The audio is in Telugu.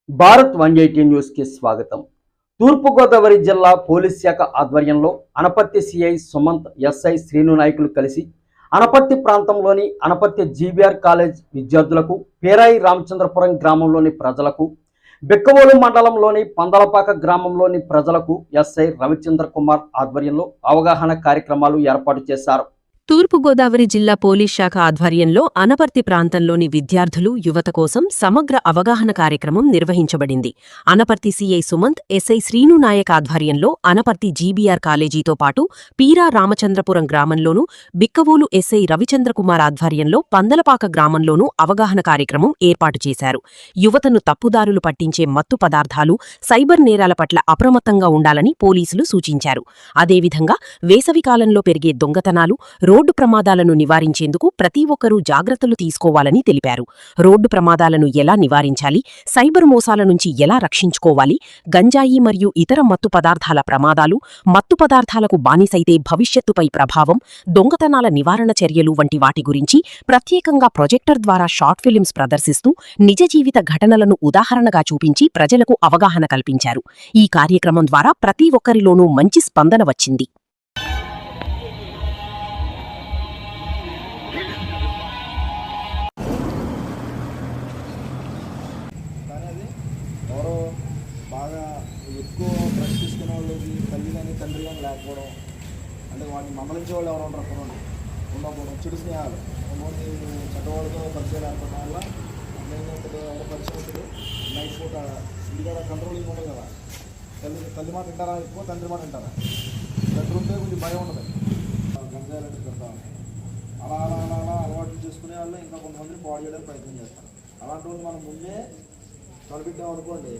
భారత్ 180 న్యూస్ కి స్వాగతం. తూర్పుగోదావరి జిల్లా పోలీస్ శాఖ ఆధ్వర్యంలో అనపర్తి సిఐ సుమంత్, ఎస్ఐ శ్రీను నాయకులు కలిసి అనపర్తి ప్రాంతంలోని అనపర్తి జీబీఆర్ కాలేజ్ విద్యార్థులకు, పేరాయి రామచంద్రపురం గ్రామంలోని ప్రజలకు, బిక్కవోలు మండలంలోని పందలపాక గ్రామంలోని ప్రజలకు ఎస్ఐ రవిచంద్ర కుమార్ ఆధ్వర్యంలో అవగాహన కార్యక్రమాలు ఏర్పాటు చేశారు. తూర్పుగోదావరి జిల్లా పోలీస్ శాఖ ఆధ్వర్యంలో అనపర్తి ప్రాంతంలోని విద్యార్థులు, యువత కోసం సమగ్ర అవగాహన కార్యక్రమం నిర్వహించబడింది. అనపర్తి సిఐ సుమంత్, ఎస్ఐ శ్రీను నాయక్ ఆధ్వర్యంలో అనపర్తి జీబీఆర్ కాలేజీతో పాటు పీరా రామచంద్రపురం గ్రామంలోనూ, బిక్కవోలు ఎస్ఐ రవిచంద్రకుమార్ ఆధ్వర్యంలో పందలపాక గ్రామంలోనూ అవగాహన కార్యక్రమం ఏర్పాటు చేశారు. యువతను తప్పుదారులు పట్టించే మత్తు పదార్థాలు, సైబర్ నేరాల పట్ల అప్రమత్తంగా ఉండాలని పోలీసులు సూచించారు. అదేవిధంగా వేసవికాలంలో పెరిగే దొంగతనాలు, రోడ్డు ప్రమాదాలను నివారించేందుకు ప్రతి ఒక్కరూ జాగ్రత్తలు తీసుకోవాలని తెలిపారు. రోడ్డు ప్రమాదాలను ఎలా నివారించాలి, సైబర్ మోసాల నుంచి ఎలా రక్షించుకోవాలి, గంజాయి మరియు ఇతర మత్తు పదార్థాల ప్రమాదాలు, మత్తు పదార్థాలకు బానిసైతే భవిష్యత్తుపై ప్రభావం, దొంగతనాల నివారణ చర్యలు వంటి వాటి గురించి ప్రత్యేకంగా ప్రొజెక్టర్ ద్వారా షార్ట్ ఫిలిమ్స్ ప్రదర్శిస్తూ నిజ జీవిత ఘటనలను ఉదాహరణగా చూపించి ప్రజలకు అవగాహన కల్పించారు. ఈ కార్యక్రమం ద్వారా ప్రతి ఒక్కరిలోనూ మంచి స్పందన వచ్చింది. ఎవరో బాగా ఎక్కువ డ్రగ్స్ తీసుకునే వాళ్ళకి తల్లి కానీ తండ్రి కానీ లేకపోవడం, అంటే వాటిని మందలించే వాళ్ళు ఎవరు ఉంటారు ఉండకపోవడం, చెడు స్నేహాలు కొంతమంది చెడ్డవాళ్ళతో పరిచయాలు ఏర్పడడం వల్ల ఏంటంటే ఎవరు పరిచయం అవుతుంది. నైట్ పూట ఇంటికాడ కంట్రోలింగ్ ఉండదు కదా, తల్లి మాట వింటారా ఎక్కువ, తండ్రి మాట వింటారా? తండ్రి ఉంటే కొంచెం భయం ఉండదు, గంజాయిలంటే పెడతా అలా అలా అలా అలా అలవాట్లు చేసుకునే వాళ్ళు ఇంకా కొంతమందిని పాడు చేయడానికి ప్రయత్నం చేస్తారు. అలాంటి వాళ్ళు మనం ముందే తలపెట్టామనుకోండి